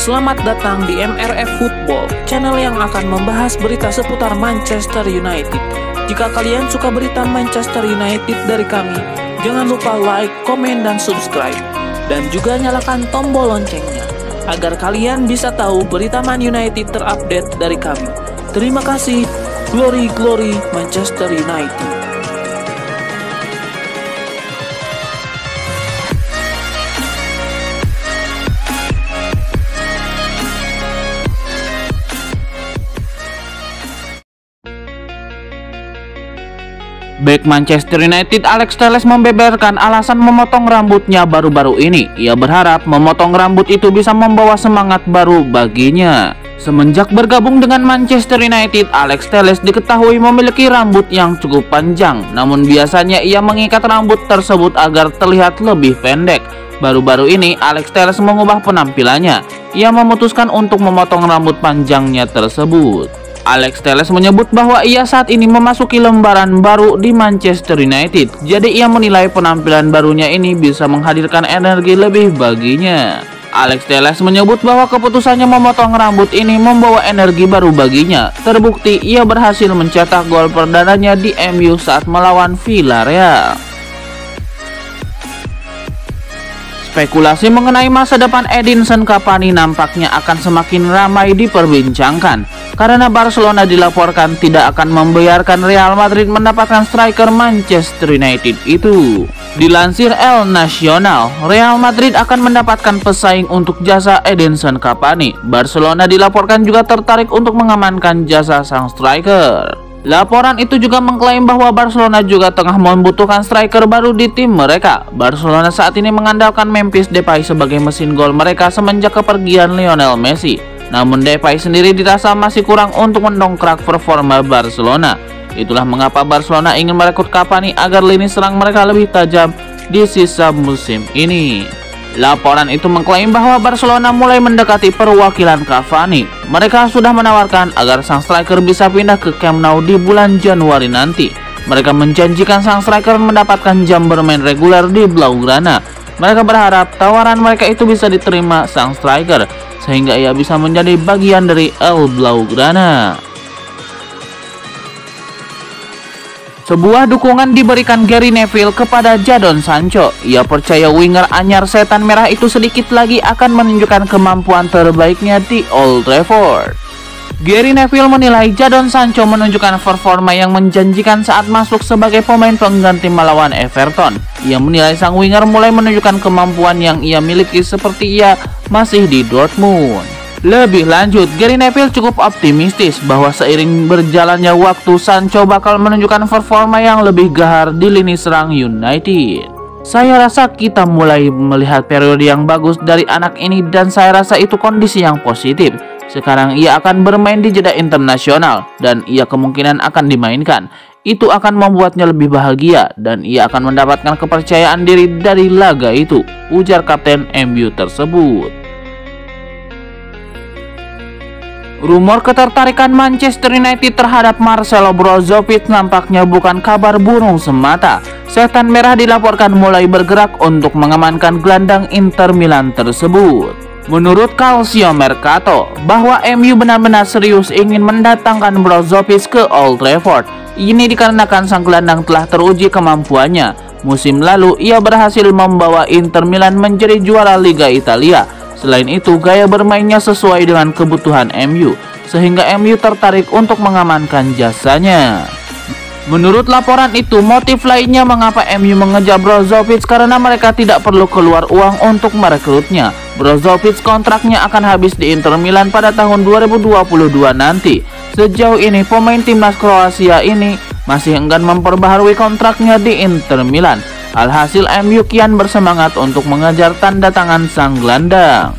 Selamat datang di MRF Football, channel yang akan membahas berita seputar Manchester United. Jika kalian suka berita Manchester United dari kami, jangan lupa like, komen, dan subscribe. Dan juga nyalakan tombol loncengnya, agar kalian bisa tahu berita Man United terupdate dari kami. Terima kasih, Glory Glory Manchester United. Bek Manchester United Alex Telles membeberkan alasan memotong rambutnya baru-baru ini. Ia berharap memotong rambut itu bisa membawa semangat baru baginya. Semenjak bergabung dengan Manchester United, Alex Telles diketahui memiliki rambut yang cukup panjang. Namun biasanya ia mengikat rambut tersebut agar terlihat lebih pendek. Baru-baru ini Alex Telles mengubah penampilannya. Ia memutuskan untuk memotong rambut panjangnya tersebut. Alex Telles menyebut bahwa ia saat ini memasuki lembaran baru di Manchester United. Jadi ia menilai penampilan barunya ini bisa menghadirkan energi lebih baginya. Alex Telles menyebut bahwa keputusannya memotong rambut ini membawa energi baru baginya. Terbukti ia berhasil mencetak gol perdananya di MU saat melawan Villarreal. Spekulasi mengenai masa depan Edinson Cavani nampaknya akan semakin ramai diperbincangkan karena Barcelona dilaporkan tidak akan membiarkan Real Madrid mendapatkan striker Manchester United itu. Dilansir El Nacional, Real Madrid akan mendapatkan pesaing untuk jasa Edinson Cavani. Barcelona dilaporkan juga tertarik untuk mengamankan jasa sang striker. Laporan itu juga mengklaim bahwa Barcelona juga tengah membutuhkan striker baru di tim mereka. Barcelona saat ini mengandalkan Memphis Depay sebagai mesin gol mereka semenjak kepergian Lionel Messi. Namun Depay sendiri dirasa masih kurang untuk mendongkrak performa Barcelona. Itulah mengapa Barcelona ingin merekrut Cavani agar lini serang mereka lebih tajam di sisa musim ini. Laporan itu mengklaim bahwa Barcelona mulai mendekati perwakilan Cavani. Mereka sudah menawarkan agar sang striker bisa pindah ke Camp Nou di bulan Januari nanti. Mereka menjanjikan sang striker mendapatkan jam bermain reguler di Blaugrana. Mereka berharap tawaran mereka itu bisa diterima sang striker, sehingga ia bisa menjadi bagian dari El Blaugrana. Sebuah dukungan diberikan Gary Neville kepada Jadon Sancho. Ia percaya winger anyar setan merah itu sedikit lagi akan menunjukkan kemampuan terbaiknya di Old Trafford. Gary Neville menilai Jadon Sancho menunjukkan performa yang menjanjikan saat masuk sebagai pemain pengganti melawan Everton. Ia menilai sang winger mulai menunjukkan kemampuan yang ia miliki seperti ia masih di Dortmund. Lebih lanjut, Gary Neville cukup optimistis bahwa seiring berjalannya waktu Sancho bakal menunjukkan performa yang lebih gahar di lini serang United. Saya rasa kita mulai melihat periode yang bagus dari anak ini dan saya rasa itu kondisi yang positif. Sekarang ia akan bermain di jeda internasional dan ia kemungkinan akan dimainkan. Itu akan membuatnya lebih bahagia dan ia akan mendapatkan kepercayaan diri dari laga itu, ujar kapten MU tersebut. Rumor ketertarikan Manchester United terhadap Marcelo Brozovic nampaknya bukan kabar burung semata. Setan merah dilaporkan mulai bergerak untuk mengamankan gelandang Inter Milan tersebut. Menurut Calcio Mercato, bahwa MU benar-benar serius ingin mendatangkan Brozovic ke Old Trafford. Ini dikarenakan sang gelandang telah teruji kemampuannya. Musim lalu ia berhasil membawa Inter Milan menjadi juara Liga Italia. Selain itu, gaya bermainnya sesuai dengan kebutuhan MU, sehingga MU tertarik untuk mengamankan jasanya. Menurut laporan itu, motif lainnya mengapa MU mengejar Brozovic karena mereka tidak perlu keluar uang untuk merekrutnya. Brozovic kontraknya akan habis di Inter Milan pada tahun 2022 nanti. Sejauh ini, pemain timnas Kroasia ini masih enggan memperbaharui kontraknya di Inter Milan. Alhasil MU kian bersemangat untuk mengejar tanda tangan sang gelandang.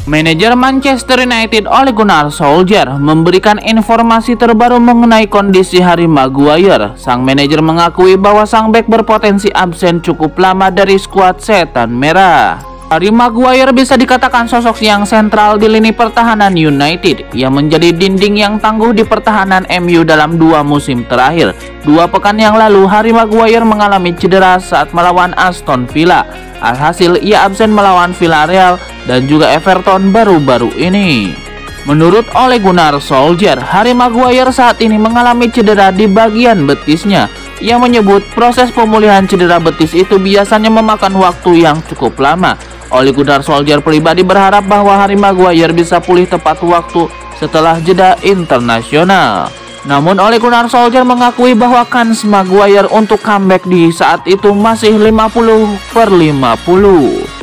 Manajer Manchester United Ole Gunnar Solskjaer memberikan informasi terbaru mengenai kondisi Harry Maguire. Sang manajer mengakui bahwa sang bek berpotensi absen cukup lama dari skuad setan merah. Harry Maguire bisa dikatakan sosok yang sentral di lini pertahanan United. Ia menjadi dinding yang tangguh di pertahanan MU dalam 2 musim terakhir. 2 pekan yang lalu, Harry Maguire mengalami cedera saat melawan Aston Villa. Alhasil, ia absen melawan Villarreal dan juga Everton baru-baru ini. Menurut Ole Gunnar Solskjaer, Harry Maguire saat ini mengalami cedera di bagian betisnya. Ia menyebut proses pemulihan cedera betis itu biasanya memakan waktu yang cukup lama. Ole Gunnar Solskjaer pribadi berharap bahwa Harry Maguire bisa pulih tepat waktu setelah jeda internasional. Namun Ole Gunnar Solskjaer mengakui bahwa kans Maguire untuk comeback di saat itu masih 50/50.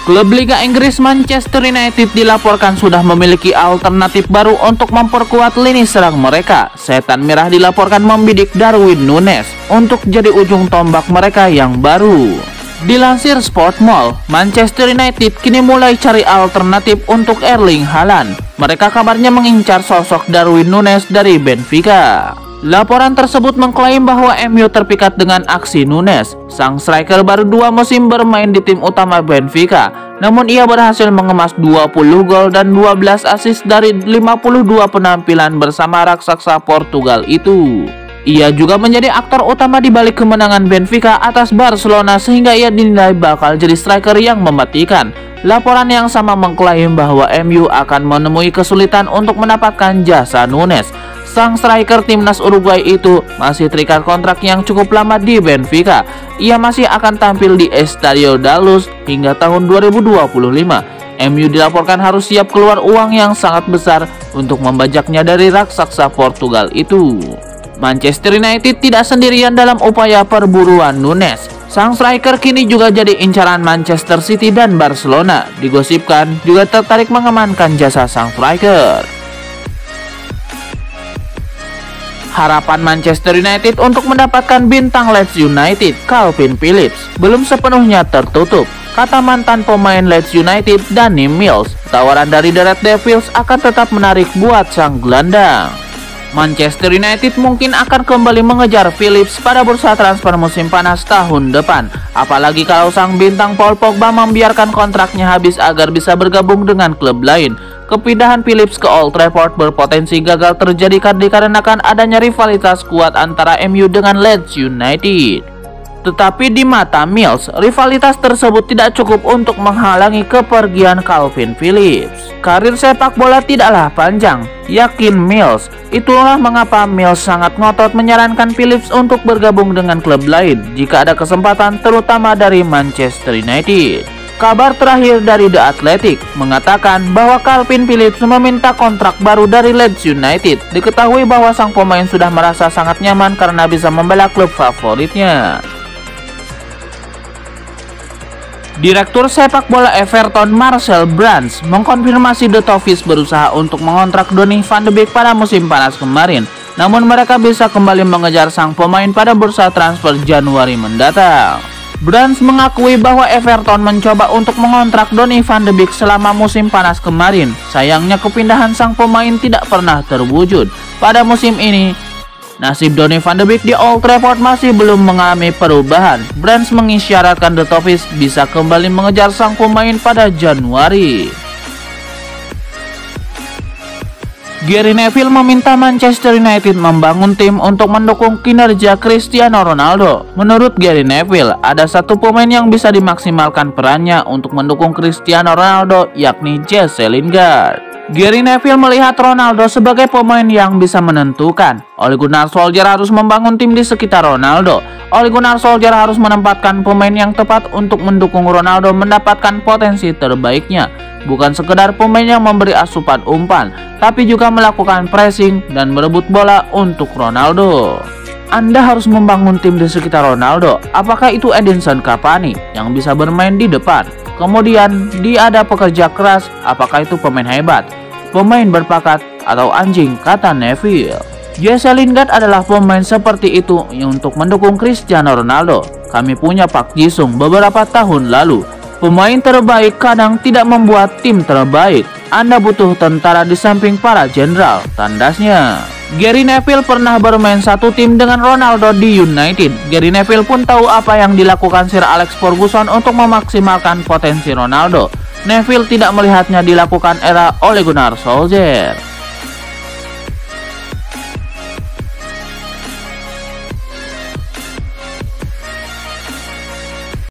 Klub Liga Inggris Manchester United dilaporkan sudah memiliki alternatif baru untuk memperkuat lini serang mereka. Setan Merah dilaporkan membidik Darwin Núñez untuk jadi ujung tombak mereka yang baru. Dilansir Sportmall, Manchester United kini mulai cari alternatif untuk Erling Haaland. Mereka kabarnya mengincar sosok Darwin Núñez dari Benfica. Laporan tersebut mengklaim bahwa MU terpikat dengan aksi Núñez. Sang striker baru 2 musim bermain di tim utama Benfica, namun ia berhasil mengemas 20 gol dan 12 assist dari 52 penampilan bersama raksasa Portugal itu. Ia juga menjadi aktor utama di balik kemenangan Benfica atas Barcelona sehingga ia dinilai bakal jadi striker yang mematikan. Laporan yang sama mengklaim bahwa MU akan menemui kesulitan untuk mendapatkan jasa Núñez. Sang striker timnas Uruguay itu masih terikat kontrak yang cukup lama di Benfica. Ia masih akan tampil di Estadio da Luz hingga tahun 2025. MU dilaporkan harus siap keluar uang yang sangat besar untuk membajaknya dari raksasa Portugal itu. Manchester United tidak sendirian dalam upaya perburuan Núñez. Sang striker kini juga jadi incaran Manchester City dan Barcelona. Digosipkan juga tertarik mengamankan jasa sang striker. Harapan Manchester United untuk mendapatkan bintang Leeds United, Calvin Phillips, belum sepenuhnya tertutup. Kata mantan pemain Leeds United, Danny Mills, tawaran dari The Red Devils akan tetap menarik buat sang gelandang. Manchester United mungkin akan kembali mengejar Phillips pada bursa transfer musim panas tahun depan. Apalagi kalau sang bintang Paul Pogba membiarkan kontraknya habis agar bisa bergabung dengan klub lain. Kepindahan Phillips ke Old Trafford berpotensi gagal terjadi dikarenakan adanya rivalitas kuat antara MU dengan Leeds United. Tetapi di mata Mills, rivalitas tersebut tidak cukup untuk menghalangi kepergian Calvin Phillips. Karir sepak bola tidaklah panjang, yakin Mills. Itulah mengapa Mills sangat ngotot menyarankan Phillips untuk bergabung dengan klub lain jika ada kesempatan, terutama dari Manchester United. Kabar terakhir dari The Athletic mengatakan bahwa Calvin Phillips meminta kontrak baru dari Leeds United. Diketahui bahwa sang pemain sudah merasa sangat nyaman karena bisa membela klub favoritnya. Direktur sepak bola Everton Marcel Brands mengkonfirmasi The Toffees berusaha untuk mengontrak Donny van de Beek pada musim panas kemarin. Namun mereka bisa kembali mengejar sang pemain pada bursa transfer Januari mendatang. Brands mengakui bahwa Everton mencoba untuk mengontrak Donny van de Beek selama musim panas kemarin. Sayangnya kepindahan sang pemain tidak pernah terwujud. Pada musim ini, nasib Donny van de Beek di Old Trafford masih belum mengalami perubahan. Brands mengisyaratkan The Toffees bisa kembali mengejar sang pemain pada Januari. Gary Neville meminta Manchester United membangun tim untuk mendukung kinerja Cristiano Ronaldo. Menurut Gary Neville, ada satu pemain yang bisa dimaksimalkan perannya untuk mendukung Cristiano Ronaldo, yakni Jesse Lingard. Gary Neville melihat Ronaldo sebagai pemain yang bisa menentukan. Ole Gunnar Solskjaer harus membangun tim di sekitar Ronaldo. Ole Gunnar Solskjaer harus menempatkan pemain yang tepat untuk mendukung Ronaldo mendapatkan potensi terbaiknya. Bukan sekedar pemain yang memberi asupan umpan, tapi juga melakukan pressing dan merebut bola untuk Ronaldo. Anda harus membangun tim di sekitar Ronaldo. Apakah itu Edinson Cavani yang bisa bermain di depan? Kemudian dia ada pekerja keras. Apakah itu pemain hebat, pemain berbakat, atau anjing, kata Neville. Jesse Lingard adalah pemain seperti itu untuk mendukung Cristiano Ronaldo. Kami punya Park Ji-sung beberapa tahun lalu. Pemain terbaik kadang tidak membuat tim terbaik. Anda butuh tentara di samping para jenderal, tandasnya. Gary Neville pernah bermain satu tim dengan Ronaldo di United. Gary Neville pun tahu apa yang dilakukan Sir Alex Ferguson untuk memaksimalkan potensi Ronaldo. Neville tidak melihatnya dilakukan era Ole Gunnar Solskjaer.